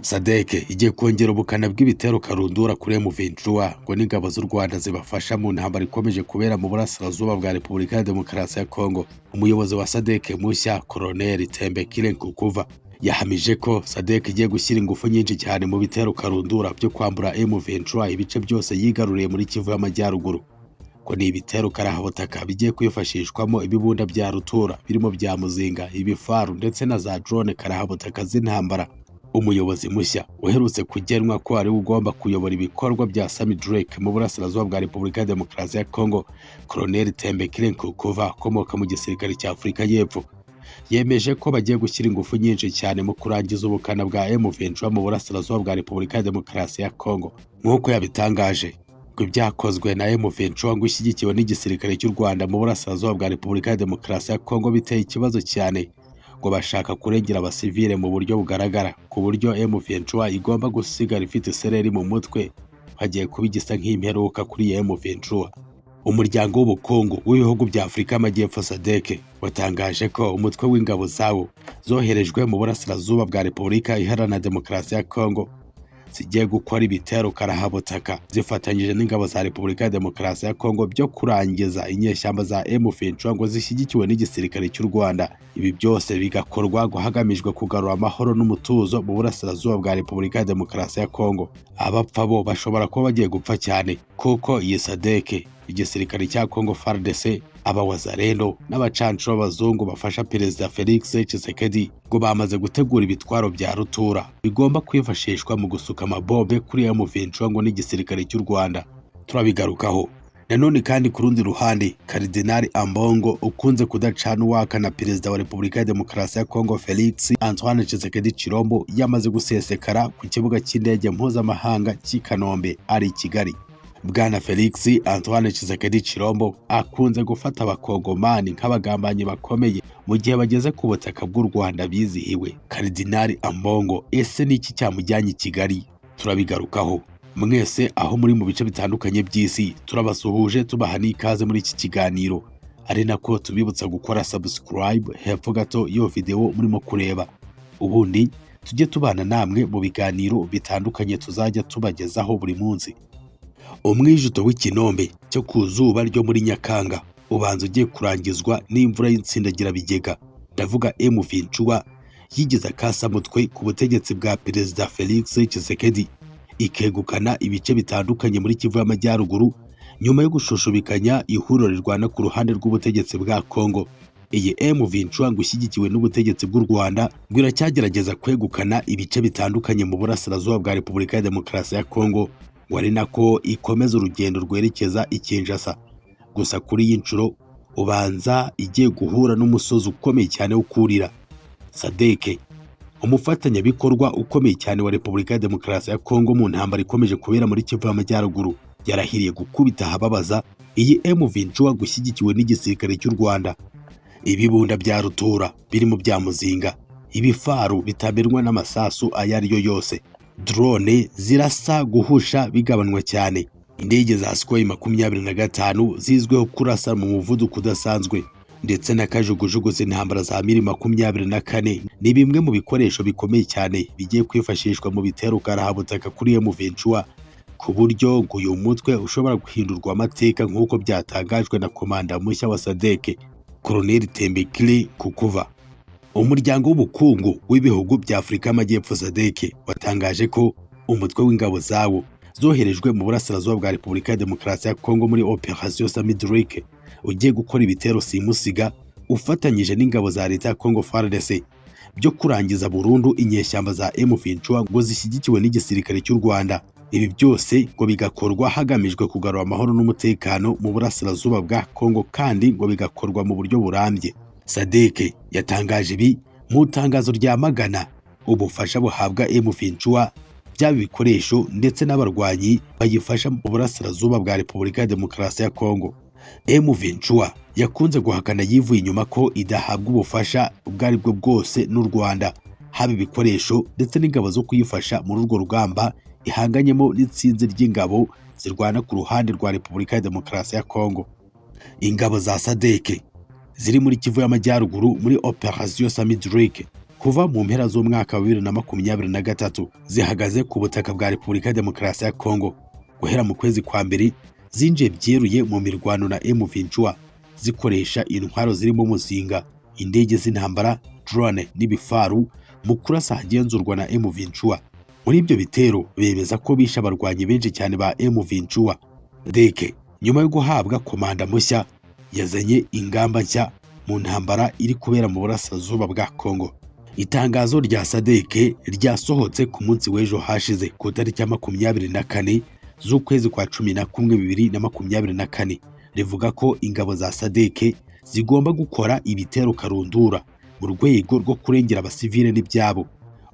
SADC igiye kongera ubukana bw'ibitero karundura kuri M23 ngo n'ingabo z'u Rwanda zibafasha mu ntambara ikomeje kubera mu burasirazuba bwa Repubulika ya Demokarasi ya Kongo. Umuyobozi wa SADC mushya Colonel Tembekile Nkukuva yahamije ko SADC igiye gushyira ingufu nyinshi cyane mu bitero karundura byo kwambura M23 ibice byose yigaruriye muri Kivu y'Amajyaruguru. Ko ni ibitero karahabutaka bigiye kwifashishwamo ibibunda bya rutura birimo bya muzinga, ibifaru ndetse na za drone karahabutaka z'intambara. Umuyobozi mushya uherutse kugenwa ko ari ugomba kuyobora ibikorwa bya Sami Drake mu burasirazuba bwa Repubulika ya Demokarasi ya Kongo, Colonel Tembekile Nkukuva akomoka mu gisirikare cya Afurika y'Epfo, yemeje ko bagiye gushyira ingufu nyinshi cyane mu kurangiza ubukana bwa M23 mu burasirazuba bwa Repubulika ya Demokarasi ya Kongo. Nk'uko yabitangaje ngo ibyakozwe na M23 ngo ishyigikiwe n'igisirikare cy'u Rwanda mu burasirazuba bwa Repubulika ya Demokarasi ya Kongo biteye ikibazo cyane, ngo bashaka kurengera abasivile mu buryo bugaragara, ku buryo M23 igomba gusigara ifite isereri mu mutwe hagiye kubigisa nk'imperuka kuri M23. Umuryango w'ubukungu w'ibihugu bya Afurika y'Amajyepfo SADC watangaje ko umutwe w'ingabo zawo zoherejwe mu burasirazuba bwa Repubulika Iharanira Demokarasi ya Kongo zigiye gukora ibitero karahabutaka zifatanyije n'ingabo za Repubulika ya Demokarasi ya Kongo byo kurangiza inyeshyamba za M23 ngo zishyigikiwe n'igisirikare cy'u Rwanda. Ibi byose bigakorwa hagamijwe kugarura amahoro n'umutuzo mu burasirazuba bwa Repubulika ya Demokarasi ya Kongo. Abapfa bo bashobora kuba bagiye gupfa cyane kuko iyi SADC, igisirikare cya Kongo FARDC, abawazarendo n'abacancuro b'abazungu bafasha Perezida Felix Tshisekedi ngo bamaze gutegura ibitwaro bya rutura bigomba kwifashishwa mu gusuka amabombe kuri M23 ngo n'igisirikare cy'u Rwanda. Turabigarukaho. Nanone kandi ku rundi ruhande, Cardinal Ambongo ukunze kudacana uwaka na Perezida wa Repubulika ya Demokarasi ya Kongo Felix Antoine Tshisekedi Chilombo yamaze gusesekara ku kibuga cy'indege mpuzamahanga cy'i Kanombe ari i Kigali. Bwana Felix Antoine Tshisekedi Chilombo akunze gufata abakongomani nk'abagambanyi bakomeye mu gihe bageze ku butaka bw'u Rwanda bizihiwe. Cardinal Ambongo ese niki cyamujyanye i Kigali? Turabigarukaho. Mwese aho muri mu bice bitandukanye by'isi turabasuhuje tubaha n'ikaze muri iki kiganiro, ari nako tubibutsa gukora subscribe hepfo gato iyo video murimo kureba, ubundi tujye tubana namwe mu biganiro bitandukanye tuzajya tubagezaho buri munsi. Umwijuto w'ikinombe cyo ku zuba ryo muri Nyakanga ubanza ugiye kurangizwa n'imvura y'insindagira bigega. Ndavuga M23 yigeze akasamutwe ku butegetsi bwa Perezida Felix Tshisekedi ikegukana ibice bitandukanye muri Kivu y'Amajyaruguru nyuma yo gushushubikanya ihuriro rirwana ku ruhande rw'ubutegetsi bwa Kongo. Iyi M23 ngo ishyigikiwe n'ubutegetsi bw'u Rwanda ngo iracyagerageza kwegukana ibice bitandukanye mu burasirazuba bwa Repubulika ya Demokarasi ya Kongo, ngo ari nako ikomeza urugendo rwerekeza i Kinshasa. Gusa kuri iyi nshuro ubanza igiye guhura n'umusozi ukomeye cyane wo kurira. SADC, umufatanyabikorwa ukomeye cyane wa Repubulika ya Demokarasi ya Kongo mu ntambara ikomeje kubera muri Kivu y'Amajyaruguru, yarahiriye gukubita ahababaza iyi M23 gushyigikiwe n'igisirikare cy'u Rwanda. Ibibunda bya rutura birimo bya muzinga, ibifaru bitaberwa n'amasasu ayo ari yo yose, drone zirasa guhusha bigabanwa cyane, indege za Sukhoi 25 zizweho kurasa mu muvuduko udasanzwe, ndetse na kajugujugu z'intambara za M24 ni bimwe mu bikoresho bikomeye cyane bigiye kwifashishwa mu bitero karahabutaka kuri M23, ku buryo ngo uyu mutwe ushobora guhindurwa amateka nk'uko byatangajwe na komanda mushya wa SADC Colonel Tembekile Nkukuva. Umuryango w'ubukungu w'ibihugu bya Afurika y'Amajyepfo SADC watangaje ko umutwe w'ingabo zawo zoherejwe mu burasirazuba bwa Repubulika ya Demokarasi ya Kongo muri Operation Sami Drake ugiye gukora ibitero simusiga ufatanyije n'ingabo za leta ya Kongo FARDC byo kurangiza burundu inyeshyamba za M23 ngo zishyigikiwe n'igisirikare cy'u Rwanda. Ibi byose ngo bigakorwa hagamijwe kugarura amahoro n'umutekano mu burasirazuba bwa Kongo, kandi ngo bigakorwa mu buryo burambye. SADC yatangaje ibi mu itangazo ryamagana ubufasha buhabwa M23 byaba ibikoresho ndetse n'abarwanyi bayifasha mu burasirazuba bwa Repubulika ya Demokarasi ya Kongo. M23 yakunze guhakana yivuye inyuma ko idahabwa ubufasha ubwo ari bwo bwose n'u Rwanda, haba ibikoresho ndetse n'ingabo zo kuyifasha muri urwo rugamba ihanganyemo n'itsinzi ry'ingabo zirwana ku ruhande rwa Repubulika ya Demokarasi ya Kongo. Ingabo za SADC ziri muri Kivu y'Amajyaruguru muri Operation Sami Drake kuva mu mpera z'umwaka wa 2023 zihagaze ku butaka bwa Repubulika ya Demokarasi ya Kongo. Guhera mu kwezi kwa mbere zinjiye byeruye mu mirwano na M23 zikoresha intwaro zirimo muzinga, indege z'intambara, drone n'ibifaru mu kurasa hagenzurwa na M23. Muri ibyo bitero bemeza ko bisha abarwanyi benshi cyane ba M23. Deke nyuma yo guhabwa komanda mushya yazanye ingamba nshya mu ntambara iri kubera mu burasirazuba bwa Kongo. Itangazo rya Sadeke ryasohotse ku munsi w'ejo hashize ku tariki ya 24 z'ukwezi kwa 11 2024 rivuga ko ingabo za Sadeke zigomba gukora ibitero karundura mu rwego rwo kurengera abasivile n'ibyabo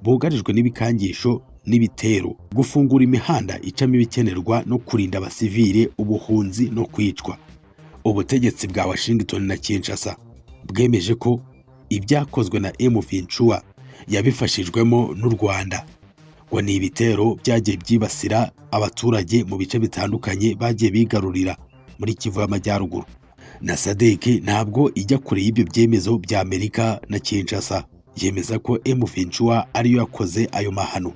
bugarijwe n'ibikangisho n'ibitero, gufungura imihanda icamo ibikenerwa no kurinda abasivile ubuhunzi no kwicwa. Ubutegetsi bwa Washington na Kinshasa bwemeje ko ibyakozwe na M23 yabifashijwemo n'u Rwanda, ngo ni ibitero byagiye byibasira abaturage mu bice bitandukanye bagiye bigarurira muri Kivu y'Amajyaruguru. Na Sadeke ntabwo ijya kure y'ibyo byemezo bya Amerika na Kinshasa, yemeza ko M23 ariyo yakoze ayo mahano.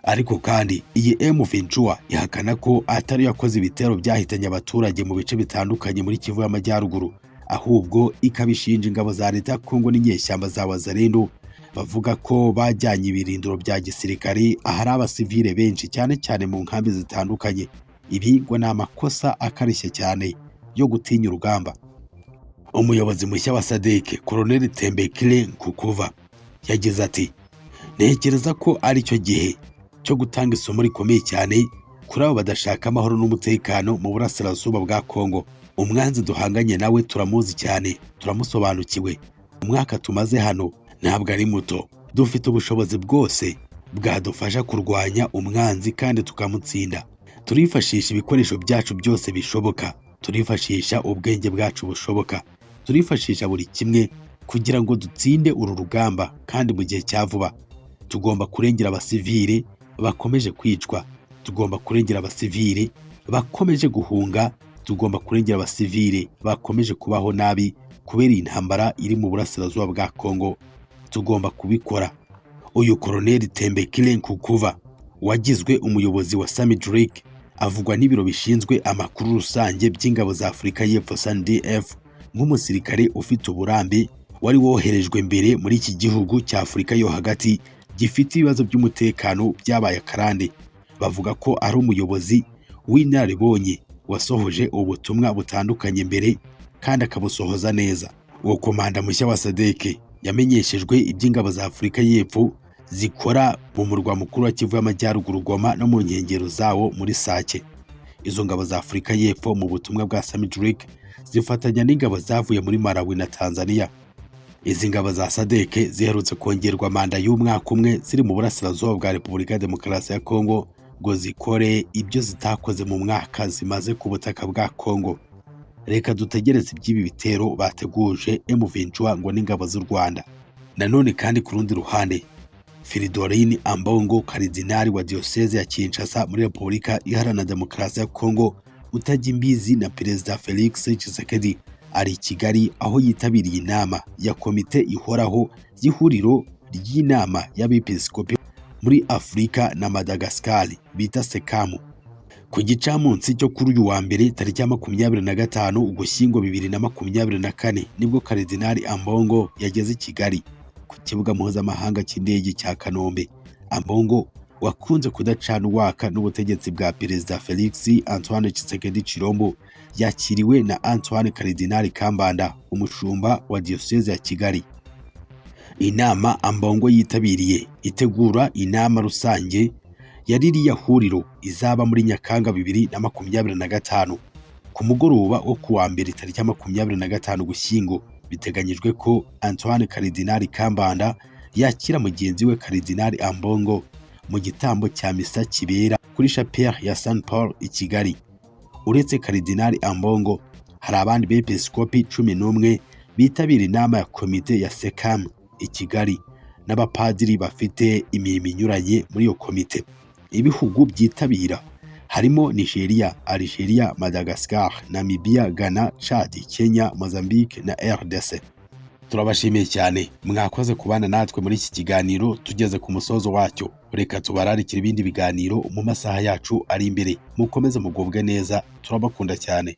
Ariko kandi iyi M23 ihakana ko atari yakoze ibitero byahitanye abaturage mu bice bitandukanye muri Kivu y'Amajyaruguru, ahubwo ikabishinja ingabo za leta ya Kongo n'inyeshyamba za Wazalendo bavuga ko bajyanye ibirindiro bya gisirikare ahari abasivile benshi cyane cyane mu nkambi zitandukanye. Ibi ngo ni amakosa akarishye cyane yo gutinya urugamba. Umuyobozi mushya wa Sadeke Colonel Tembekile Nkukuva yagize ati, ntekereza ko ari cyo gihe cyo gutanga isomo rikomeye cyane kuri abo badashaka amahoro n'umutekano mu burasirazuba bwa Kongo. Umwanzi duhanganye nawe turamuzi cyane, turamusobanukiwe. Umwaka tumaze hano ntabwo ari muto, dufite ubushobozi bwose bwadufasha kurwanya umwanzi kandi tukamutsinda. Turifashisha ibikoresho byacu byose bishoboka, turifashisha ubwenge bwacu bushoboka, turifashisha buri kimwe kugira ngo dutsinde uru rugamba. Kandi mu gihe cya vuba tugomba kurengera abasivile bakomeje kwicwa, tugomba kurengera abasivile bakomeje guhunga, tugomba kurengera abasivile bakomeje kubaho nabi kubera intambara iri mu burasirazuba bwa Kongo. Tugomba kubikora. Uyu Colonel Tembekile Nkukuva wagizwe umuyobozi wa Sami Drake avugwa n'ibiro bishinzwe amakuru rusange by'ingabo za Afurika y'Epfo SANDF nk'umusirikare ufite uburambe wari woherejwe mbere muri iki gihugu cya Afurika yo hagati gifite ibibazo by'umutekano byabaye akarande. Bavuga ko ari umuyobozi w'inararibonye wasohoje ubutumwa butandukanye mbere kandi akabusohoza neza. Uwo komanda mushya wa Sadeke yamenyeshejwe iby'ingabo za Afurika y'Epfo zikora mu murwa mukuru wa Kivu y'Amajyaruguru Goma no mu nkengero zawo muri Sake. Izo ngabo za Afurika y'Epfo mu butumwa bwa Sami Drake zifatanya n'ingabo zavuye muri Malawi na Tanzania. Izi ngabo za Sadeke ziherutse kongerwa manda y'umwaka umwe ziri mu burasirazuba bwa Repubulika ya Demokarasi ya Kongo ngo zikore ibyo zitakoze mu mwaka zimaze ku butaka bwa Kongo. Reka dutegereze iby'ibi bitero bateguje M23 ngo n'ingabo z'u Rwanda. Nanone kandi ku rundi ruhande, Fridolin Ambongo, karidinali wa diocese ya Kinshasa muri Repubulika Iharanira Demokarasi ya Kongo, utajya imbizi na Perezida Felix Tshisekedi, ari i Kigali aho yitabiriye inama ya komite ihoraho y'ihuriro ry'inama y'abepiskopi muri Afurika na Madagascar bita SECAM. Ku gicamunsi cyo kuri uyu wa mbere tariki ya 25 Ugushyingo 2024 nibwo Karidinali Ambongo yageze i Kigali ku kibuga mpuzamahanga cy'indege cya Kanombe. Ambongo wakunze kudacana uwaka n'ubutegetsi bwa Perezida Felix Antoine Tshisekedi Chilombo yakiriwe na Antoine Karidinali Kambanda, umushumba wa diocese ya Kigali. Inama Ambongo yitabiriye itegura inama rusange ya ririya huriro izaba muri Nyakanga 2025. Ku mugoroba wo kuwa mbere tariki ya 25 Ugushyingo biteganyijwe ko Antoine Karidinali Kambanda yakira mugenzi we Karidinali Ambongo mu gitambo cya misa kibera kuri chapelle ya Saint Paul i Kigali. Uretse Karidinali Ambongo, hari abandi bepiskopi 11 bitabira inama ya komite ya SECAM i Kigali n'abapadiri bafite imirimo inyuranye muri iyo komite. Ibihugu byitabira harimo Nigeria, Algeria, Madagascar, Namibia, Ghana, Chad, Kenya, Mozambique na RDC. turabashimiye cyane mwakoze kubana natwe muri iki kiganiro tugeze ku musozo wacyo. Reka tubararikira ibindi biganiro mu masaha yacu ari imbere. Mukomeze mugubwe neza, turabakunda cyane.